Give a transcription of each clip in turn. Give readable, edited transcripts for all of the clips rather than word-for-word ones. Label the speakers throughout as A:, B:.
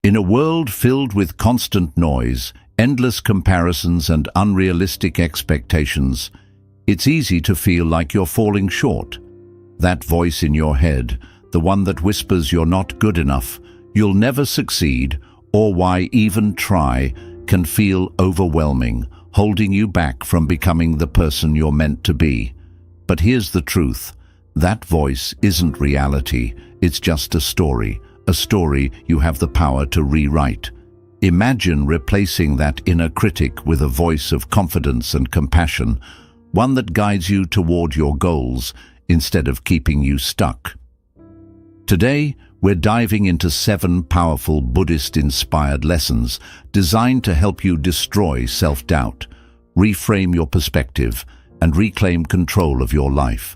A: In a world filled with constant noise, endless comparisons and unrealistic expectations, it's easy to feel like you're falling short. That voice in your head, the one that whispers you're not good enough, you'll never succeed, or why even try, can feel overwhelming, holding you back from becoming the person you're meant to be. But here's the truth. That voice isn't reality, it's just a story you have the power to rewrite. Imagine replacing that inner critic with a voice of confidence and compassion, one that guides you toward your goals instead of keeping you stuck. Today, we're diving into 7 powerful Buddhist-inspired lessons designed to help you destroy self-doubt, reframe your perspective, and reclaim control of your life.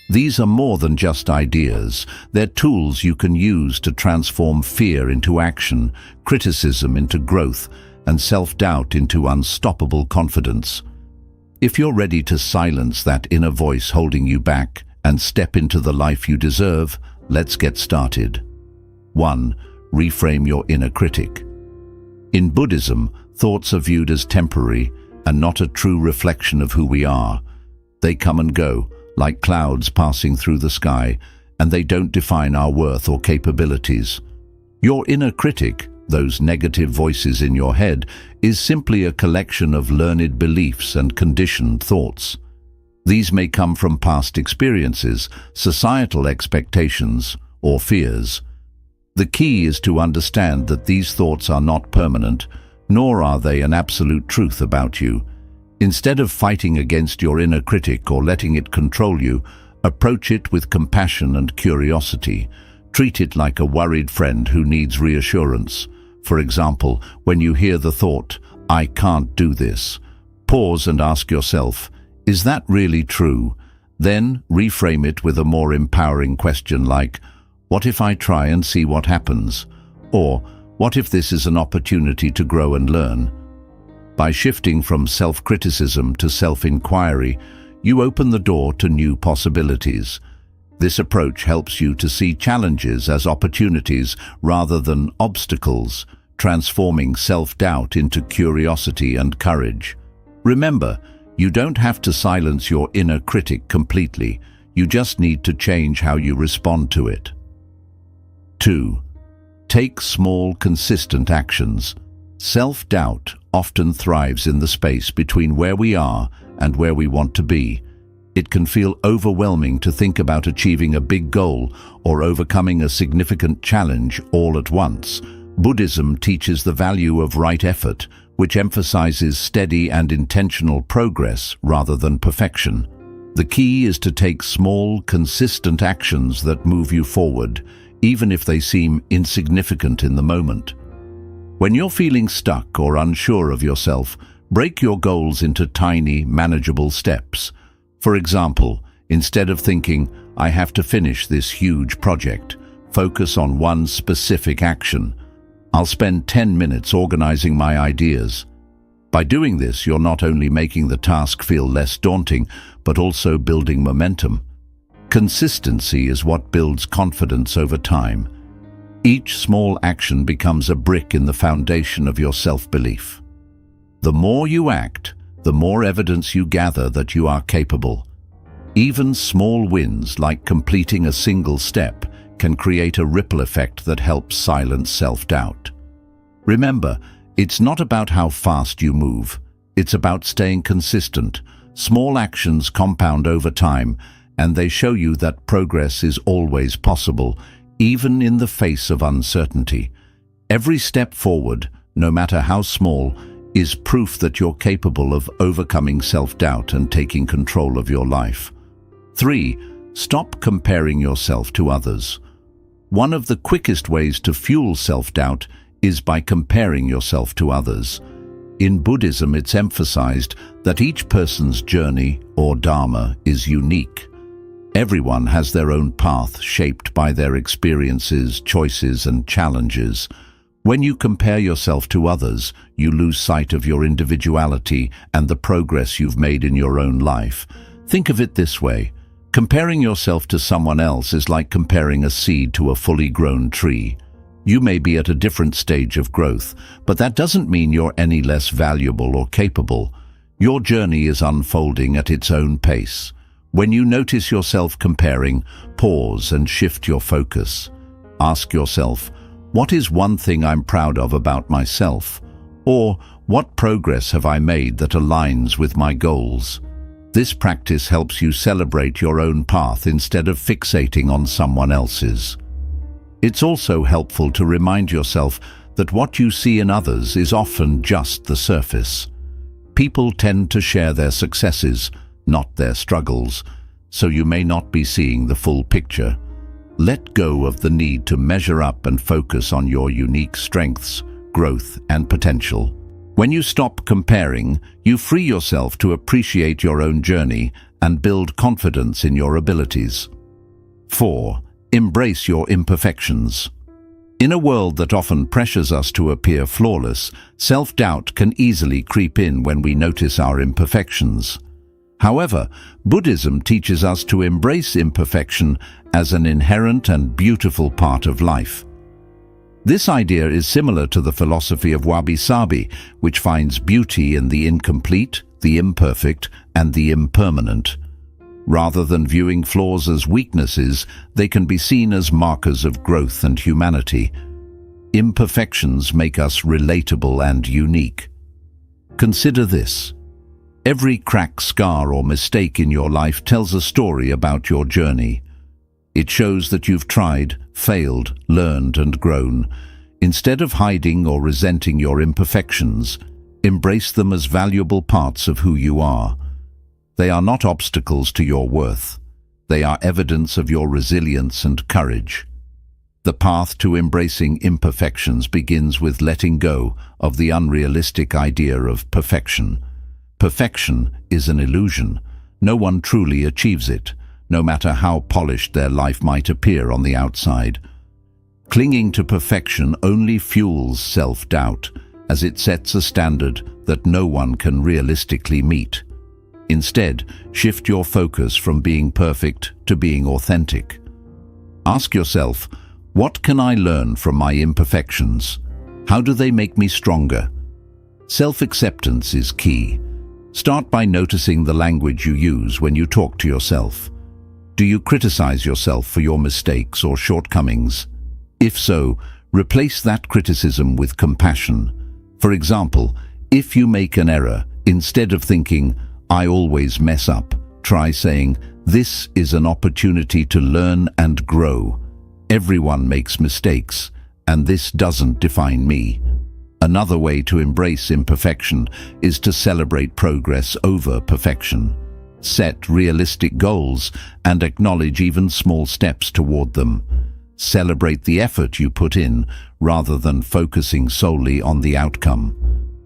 A: These are more than just ideas. They're tools you can use to transform fear into action, criticism into growth, and self-doubt into unstoppable confidence. If you're ready to silence that inner voice holding you back and step into the life you deserve, let's get started. 1. Reframe your inner critic. In Buddhism, thoughts are viewed as temporary and not a true reflection of who we are. They come and go, like clouds passing through the sky, and they don't define our worth or capabilities. Your inner critic, those negative voices in your head, is simply a collection of learned beliefs and conditioned thoughts. These may come from past experiences, societal expectations, or fears. The key is to understand that these thoughts are not permanent, nor are they an absolute truth about you. Instead of fighting against your inner critic or letting it control you, approach it with compassion and curiosity. Treat it like a worried friend who needs reassurance. For example, when you hear the thought, "I can't do this," pause and ask yourself, "Is that really true?" Then reframe it with a more empowering question like, "What if I try and see what happens?" Or, "What if this is an opportunity to grow and learn?" By shifting from self-criticism to self-inquiry, you open the door to new possibilities. This approach helps you to see challenges as opportunities rather than obstacles, transforming self-doubt into curiosity and courage. Remember, you don't have to silence your inner critic completely. You just need to change how you respond to it. 2. Take small, consistent actions. Self-doubt often thrives in the space between where we are and where we want to be. It can feel overwhelming to think about achieving a big goal or overcoming a significant challenge all at once. Buddhism teaches the value of right effort, which emphasizes steady and intentional progress rather than perfection. The key is to take small, consistent actions that move you forward, even if they seem insignificant in the moment. When you're feeling stuck or unsure of yourself, break your goals into tiny, manageable steps. For example, instead of thinking, "I have to finish this huge project," focus on one specific action. "I'll spend 10 minutes organizing my ideas." By doing this, you're not only making the task feel less daunting, but also building momentum. Consistency is what builds confidence over time. Each small action becomes a brick in the foundation of your self-belief. The more you act, the more evidence you gather that you are capable. Even small wins, like completing a single step, can create a ripple effect that helps silence self-doubt. Remember, it's not about how fast you move. It's about staying consistent. Small actions compound over time, and they show you that progress is always possible, even in the face of uncertainty. Every step forward, no matter how small, is proof that you're capable of overcoming self-doubt and taking control of your life. 3. Stop comparing yourself to others. One of the quickest ways to fuel self-doubt is by comparing yourself to others. In Buddhism, it's emphasized that each person's journey, or dharma, is unique. Everyone has their own path shaped by their experiences, choices, and challenges. When you compare yourself to others, you lose sight of your individuality and the progress you've made in your own life. Think of it this way. Comparing yourself to someone else is like comparing a seed to a fully grown tree. You may be at a different stage of growth, but that doesn't mean you're any less valuable or capable. Your journey is unfolding at its own pace. When you notice yourself comparing, pause and shift your focus. Ask yourself, what is one thing I'm proud of about myself? Or, what progress have I made that aligns with my goals? This practice helps you celebrate your own path instead of fixating on someone else's. It's also helpful to remind yourself that what you see in others is often just the surface. People tend to share their successes, not their struggles, so you may not be seeing the full picture. Let go of the need to measure up and focus on your unique strengths, growth, and potential. When you stop comparing, you free yourself to appreciate your own journey and build confidence in your abilities. 4. Embrace your imperfections. In a world that often pressures us to appear flawless, self-doubt can easily creep in when we notice our imperfections. However, Buddhism teaches us to embrace imperfection as an inherent and beautiful part of life. This idea is similar to the philosophy of wabi-sabi, which finds beauty in the incomplete, the imperfect, and the impermanent. Rather than viewing flaws as weaknesses, they can be seen as markers of growth and humanity. Imperfections make us relatable and unique. Consider this. Every crack, scar, or mistake in your life tells a story about your journey. It shows that you've tried, failed, learned, and grown. Instead of hiding or resenting your imperfections, embrace them as valuable parts of who you are. They are not obstacles to your worth. They are evidence of your resilience and courage. The path to embracing imperfections begins with letting go of the unrealistic idea of perfection. Perfection is an illusion. No one truly achieves it, no matter how polished their life might appear on the outside. Clinging to perfection only fuels self-doubt, as it sets a standard that no one can realistically meet. Instead, shift your focus from being perfect to being authentic. Ask yourself, what can I learn from my imperfections? How do they make me stronger? Self-acceptance is key. Start by noticing the language you use when you talk to yourself. Do you criticize yourself for your mistakes or shortcomings? If so, replace that criticism with compassion. For example, if you make an error, instead of thinking, "I always mess up," try saying, "This is an opportunity to learn and grow. Everyone makes mistakes, and this doesn't define me." Another way to embrace imperfection is to celebrate progress over perfection. Set realistic goals and acknowledge even small steps toward them. Celebrate the effort you put in rather than focusing solely on the outcome.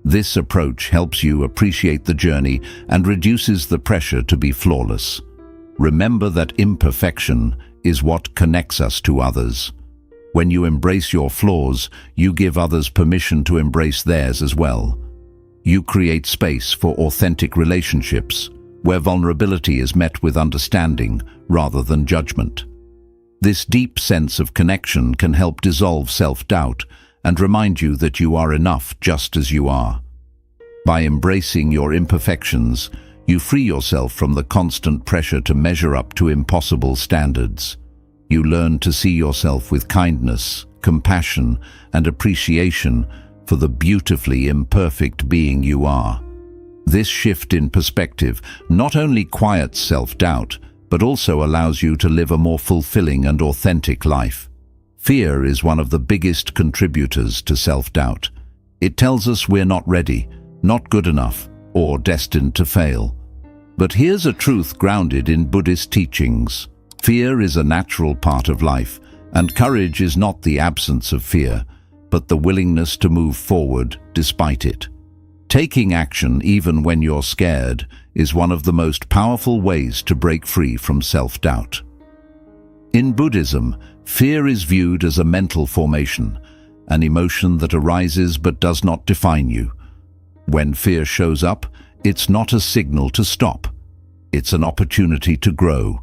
A: This approach helps you appreciate the journey and reduces the pressure to be flawless. Remember that imperfection is what connects us to others. When you embrace your flaws, you give others permission to embrace theirs as well. You create space for authentic relationships, where vulnerability is met with understanding rather than judgment. This deep sense of connection can help dissolve self-doubt and remind you that you are enough just as you are. By embracing your imperfections, you free yourself from the constant pressure to measure up to impossible standards. You learn to see yourself with kindness, compassion, and appreciation for the beautifully imperfect being you are. This shift in perspective not only quiets self-doubt, but also allows you to live a more fulfilling and authentic life. Fear is one of the biggest contributors to self-doubt. It tells us we're not ready, not good enough, or destined to fail. But here's a truth grounded in Buddhist teachings. Fear is a natural part of life, and courage is not the absence of fear, but the willingness to move forward despite it. Taking action even when you're scared is one of the most powerful ways to break free from self-doubt. In Buddhism, fear is viewed as a mental formation, an emotion that arises but does not define you. When fear shows up, it's not a signal to stop. It's an opportunity to grow.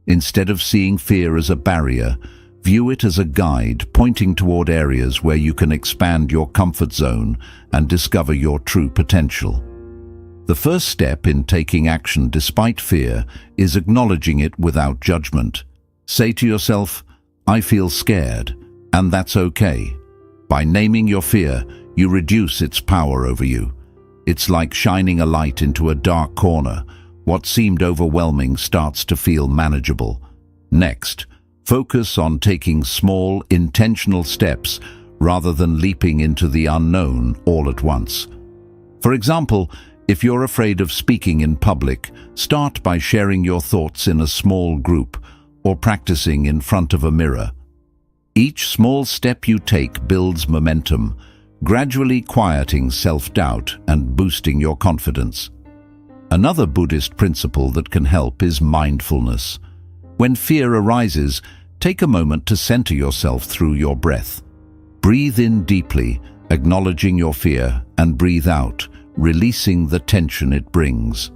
A: Instead of seeing fear as a barrier, View it as a guide pointing toward areas where you can expand your comfort zone and discover your true potential. The first step in taking action despite fear is acknowledging it without judgment. Say to yourself, "I feel scared," and that's okay. By naming your fear, you reduce its power over you. It's like shining a light into a dark corner. What seemed overwhelming starts to feel manageable. Next, focus on taking small, intentional steps rather than leaping into the unknown all at once. For example, if you're afraid of speaking in public, start by sharing your thoughts in a small group or practicing in front of a mirror. Each small step you take builds momentum, gradually quieting self-doubt and boosting your confidence. Another Buddhist principle that can help is mindfulness. When fear arises, take a moment to center yourself through your breath. Breathe in deeply, acknowledging your fear, and breathe out, releasing the tension it brings.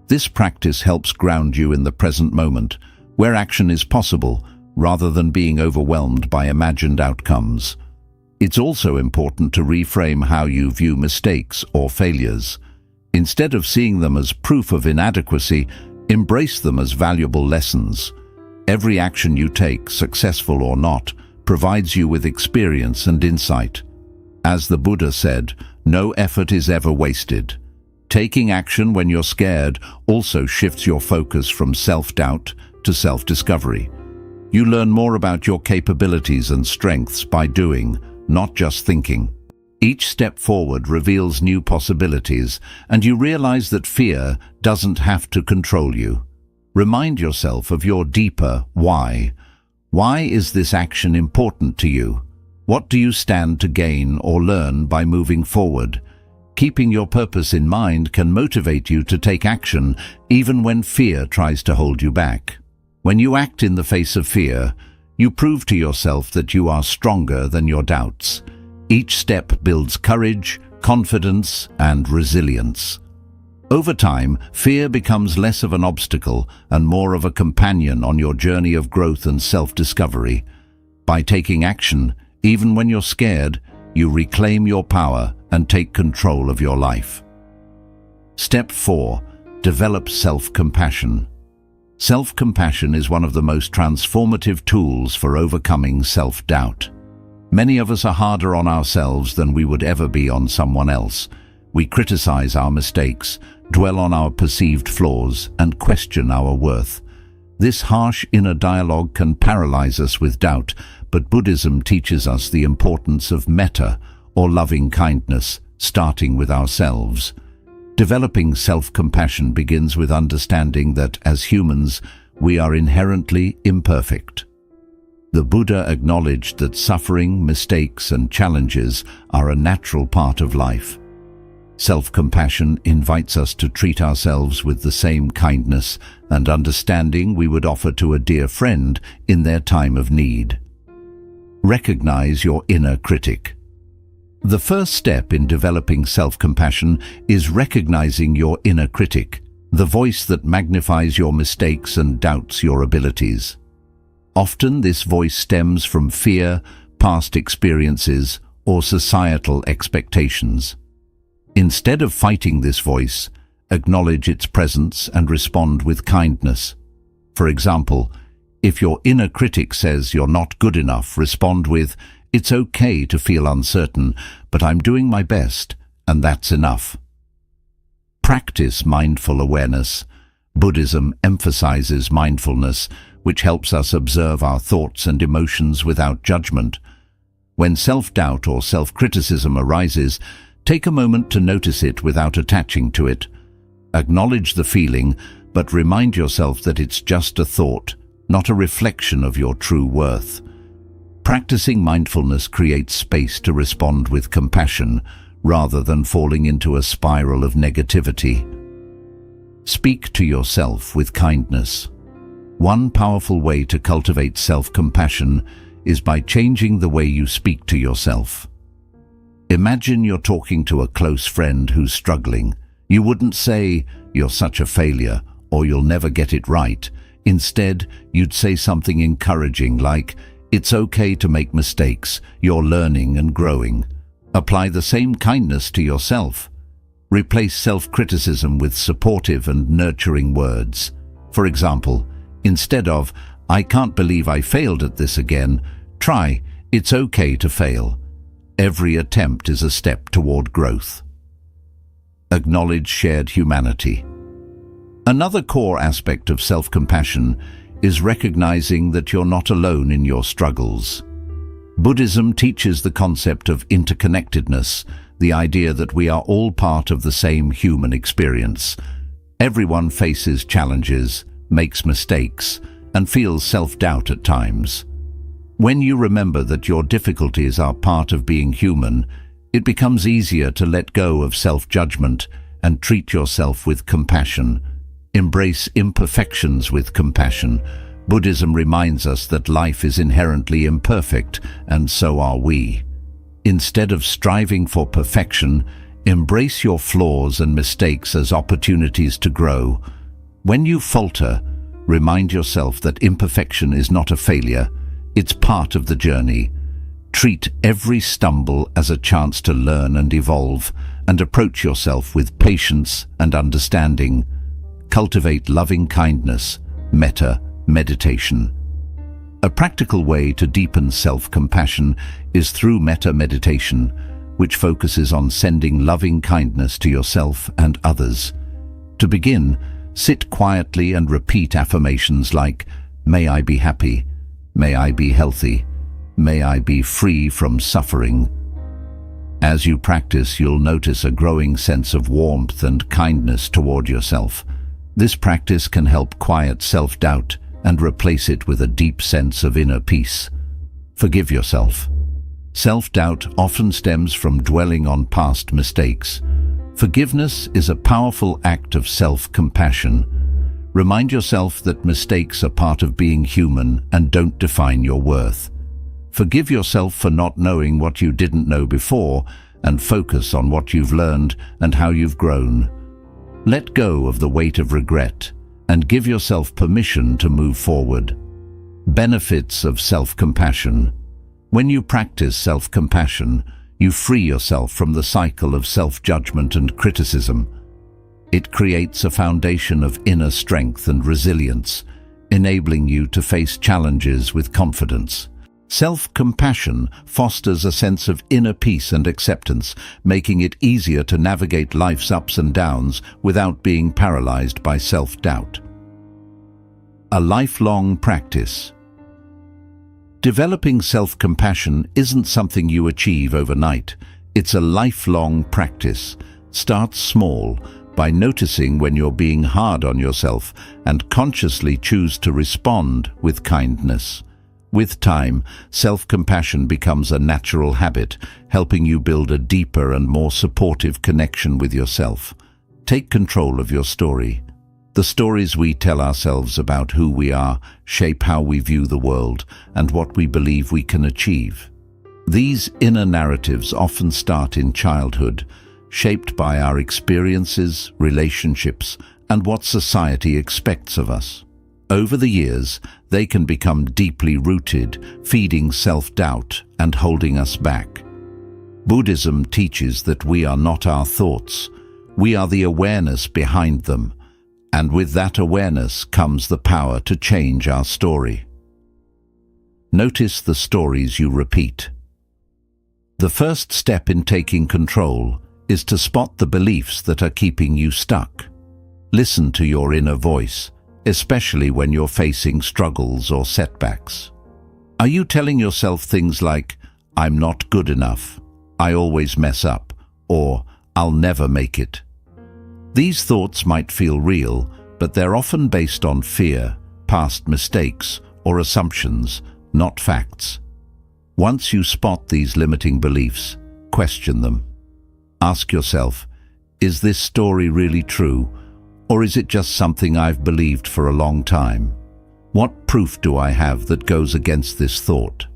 A: This practice helps ground you in the present moment, where action is possible, rather than being overwhelmed by imagined outcomes. It's also important to reframe how you view mistakes or failures. Instead of seeing them as proof of inadequacy, embrace them as valuable lessons. Every action you take, successful or not, provides you with experience and insight. As the Buddha said, no effort is ever wasted. Taking action when you're scared also shifts your focus from self-doubt to self-discovery. You learn more about your capabilities and strengths by doing, not just thinking. Each step forward reveals new possibilities, and you realize that fear doesn't have to control you. Remind yourself of your deeper why. Why is this action important to you? What do you stand to gain or learn by moving forward? Keeping your purpose in mind can motivate you to take action even when fear tries to hold you back. When you act in the face of fear, you prove to yourself that you are stronger than your doubts. Each step builds courage, confidence, and resilience. Over time, fear becomes less of an obstacle and more of a companion on your journey of growth and self-discovery. By taking action, even when you're scared, you reclaim your power and take control of your life. Step 4. Develop self-compassion. Self-compassion is one of the most transformative tools for overcoming self-doubt. Many of us are harder on ourselves than we would ever be on someone else. We criticize our mistakes, dwell on our perceived flaws, and question our worth. This harsh inner dialogue can paralyze us with doubt, but Buddhism teaches us the importance of metta, or loving kindness, starting with ourselves. Developing self-compassion begins with understanding that, as humans, we are inherently imperfect. The Buddha acknowledged that suffering, mistakes, and challenges are a natural part of life. Self-compassion invites us to treat ourselves with the same kindness and understanding we would offer to a dear friend in their time of need. Recognize your inner critic. The first step in developing self-compassion is recognizing your inner critic, the voice that magnifies your mistakes and doubts your abilities. Often this voice stems from fear, past experiences, or societal expectations. Instead of fighting this voice, acknowledge its presence and respond with kindness. For example, if your inner critic says you're not good enough, respond with, "It's okay to feel uncertain, but I'm doing my best, and that's enough." Practice mindful awareness. Buddhism emphasizes mindfulness, which helps us observe our thoughts and emotions without judgment. When self-doubt or self-criticism arises, take a moment to notice it without attaching to it. Acknowledge the feeling, but remind yourself that it's just a thought, not a reflection of your true worth. Practicing mindfulness creates space to respond with compassion, rather than falling into a spiral of negativity. Speak to yourself with kindness. One powerful way to cultivate self-compassion is by changing the way you speak to yourself. Imagine you're talking to a close friend who's struggling. You wouldn't say, "You're such a failure," or "You'll never get it right." Instead, you'd say something encouraging like, It's okay to make mistakes. You're learning and growing. Apply the same kindness to yourself. Replace self-criticism with supportive and nurturing words. For example, instead of, "I can't believe I failed at this again," try, "It's okay to fail." Every attempt is a step toward growth. Acknowledge shared humanity. Another core aspect of self-compassion is recognizing that you're not alone in your struggles. Buddhism teaches the concept of interconnectedness, the idea that we are all part of the same human experience. Everyone faces challenges, makes mistakes, and feels self-doubt at times. When you remember that your difficulties are part of being human, it becomes easier to let go of self-judgment and treat yourself with compassion. Embrace imperfections with compassion. Buddhism reminds us that life is inherently imperfect, and so are we. Instead of striving for perfection, embrace your flaws and mistakes as opportunities to grow. When you falter, remind yourself that imperfection is not a failure, it's part of the journey. Treat every stumble as a chance to learn and evolve, and approach yourself with patience and understanding. Cultivate loving kindness, metta, meditation. A practical way to deepen self-compassion is through metta meditation, which focuses on sending loving kindness to yourself and others. To begin, sit quietly and repeat affirmations like, "May I be happy," "May I be healthy," "May I be free from suffering." As you practice, you'll notice a growing sense of warmth and kindness toward yourself. This practice can help quiet self-doubt and replace it with a deep sense of inner peace. Forgive yourself. Self-doubt often stems from dwelling on past mistakes. Forgiveness is a powerful act of self-compassion. Remind yourself that mistakes are part of being human and don't define your worth. Forgive yourself for not knowing what you didn't know before, and focus on what you've learned and how you've grown. Let go of the weight of regret and give yourself permission to move forward. Benefits of self-compassion. When you practice self-compassion, you free yourself from the cycle of self-judgment and criticism. It creates a foundation of inner strength and resilience, enabling you to face challenges with confidence. Self-compassion fosters a sense of inner peace and acceptance, making it easier to navigate life's ups and downs without being paralyzed by self-doubt. A lifelong practice. Developing self-compassion isn't something you achieve overnight. It's a lifelong practice. Start small, by noticing when you're being hard on yourself, and consciously choose to respond with kindness. With time, self-compassion becomes a natural habit, helping you build a deeper and more supportive connection with yourself. Take control of your story. The stories we tell ourselves about who we are shape how we view the world and what we believe we can achieve. These inner narratives often start in childhood, shaped by our experiences, relationships, and what society expects of us. Over the years, they can become deeply rooted, feeding self-doubt and holding us back. Buddhism teaches that we are not our thoughts. We are the awareness behind them, and with that awareness comes the power to change our story. Notice the stories you repeat. The first step in taking control is to spot the beliefs that are keeping you stuck. Listen to your inner voice, especially when you're facing struggles or setbacks. Are you telling yourself things like, "I'm not good enough," "I always mess up," or "I'll never make it"? These thoughts might feel real, but they're often based on fear, past mistakes, or assumptions, not facts. Once you spot these limiting beliefs, question them. Ask yourself, is this story really true? Or is it just something I've believed for a long time? What proof do I have that goes against this thought?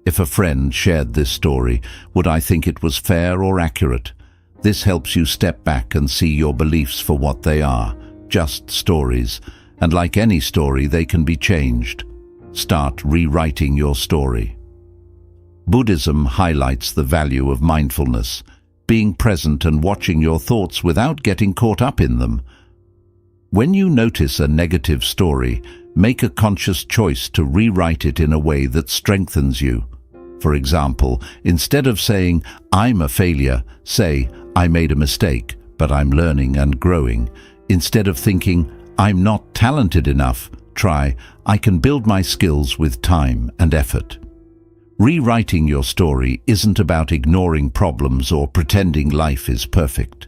A: If a friend shared this story, would I think it was fair or accurate? This helps you step back and see your beliefs for what they are, just stories, and like any story, they can be changed. Start rewriting your story. Buddhism highlights the value of mindfulness, being present and watching your thoughts without getting caught up in them. When you notice a negative story, make a conscious choice to rewrite it in a way that strengthens you. For example, instead of saying, "I'm a failure," say, "I made a mistake, but I'm learning and growing." Instead of thinking, "I'm not talented enough," try, "I can build my skills with time and effort." Rewriting your story isn't about ignoring problems or pretending life is perfect.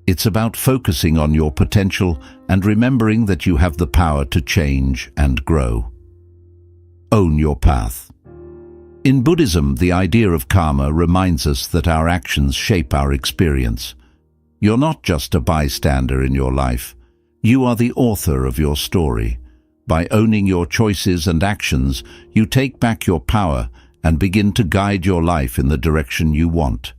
A: It's about focusing on your potential and remembering that you have the power to change and grow. Own your path. In Buddhism, the idea of karma reminds us that our actions shape our experience. You're not just a bystander in your life. You are the author of your story. By owning your choices and actions, you take back your power and begin to guide your life in the direction you want.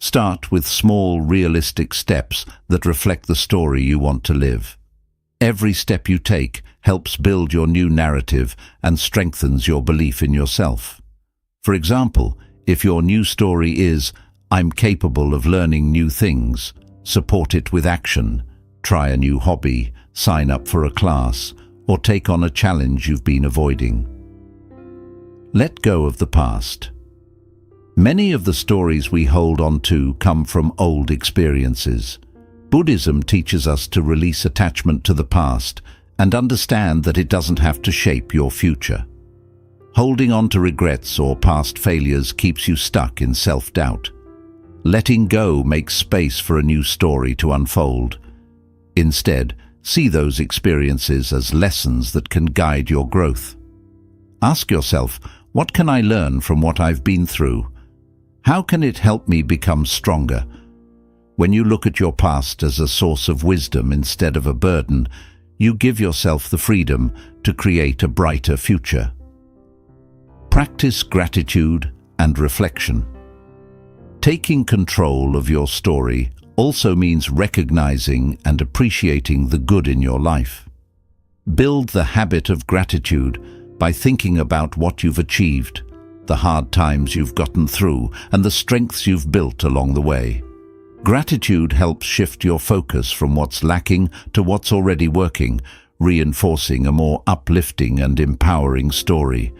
A: Start with small, realistic steps that reflect the story you want to live. Every step you take helps build your new narrative and strengthens your belief in yourself. For example, if your new story is, "I'm capable of learning new things," support it with action. Try a new hobby, sign up for a class, or take on a challenge you've been avoiding. Let go of the past. Many of the stories we hold on to come from old experiences. Buddhism teaches us to release attachment to the past and understand that it doesn't have to shape your future. Holding on to regrets or past failures keeps you stuck in self-doubt. Letting go makes space for a new story to unfold. Instead, see those experiences as lessons that can guide your growth. Ask yourself, what can I learn from what I've been through? How can it help me become stronger? When you look at your past as a source of wisdom instead of a burden, you give yourself the freedom to create a brighter future. Practice gratitude and reflection. Taking control of your story also means recognizing and appreciating the good in your life. Build the habit of gratitude by thinking about what you've achieved, the hard times you've gotten through, and the strengths you've built along the way. Gratitude helps shift your focus from what's lacking to what's already working, reinforcing a more uplifting and empowering story.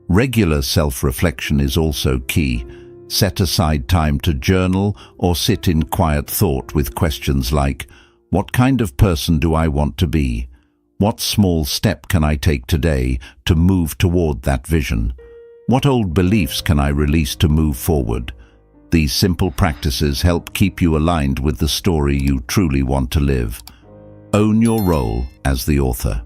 A: Regular self-reflection is also key. Set aside time to journal or sit in quiet thought with questions like, what kind of person do I want to be? What small step can I take today to move toward that vision? What old beliefs can I release to move forward? These simple practices help keep you aligned with the story you truly want to live. Own your role as the author.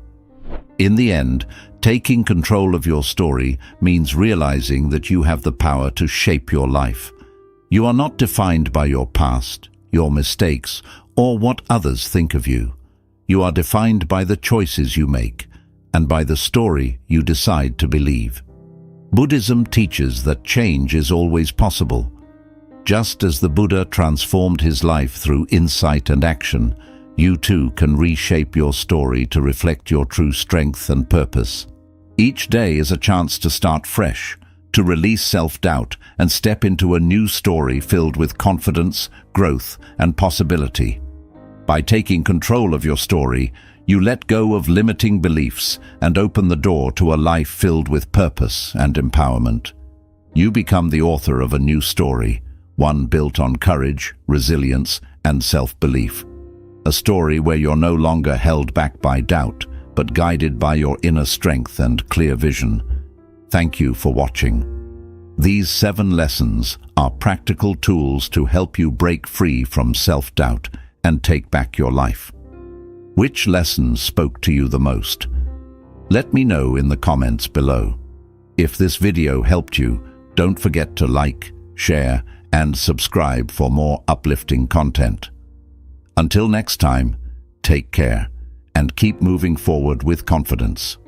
A: In the end, taking control of your story means realizing that you have the power to shape your life. You are not defined by your past, your mistakes, or what others think of you. You are defined by the choices you make and by the story you decide to believe. Buddhism teaches that change is always possible. Just as the Buddha transformed his life through insight and action, you too can reshape your story to reflect your true strength and purpose. Each day is a chance to start fresh, to release self-doubt and step into a new story filled with confidence, growth, and possibility. By taking control of your story, you let go of limiting beliefs and open the door to a life filled with purpose and empowerment. You become the author of a new story, one built on courage, resilience, and self-belief. A story where you're no longer held back by doubt, but guided by your inner strength and clear vision. Thank you for watching. These 7 lessons are practical tools to help you break free from self-doubt and take back your life. Which lesson spoke to you the most? Let me know in the comments below. If this video helped you, don't forget to like, share, and subscribe for more uplifting content. Until next time, take care and keep moving forward with confidence.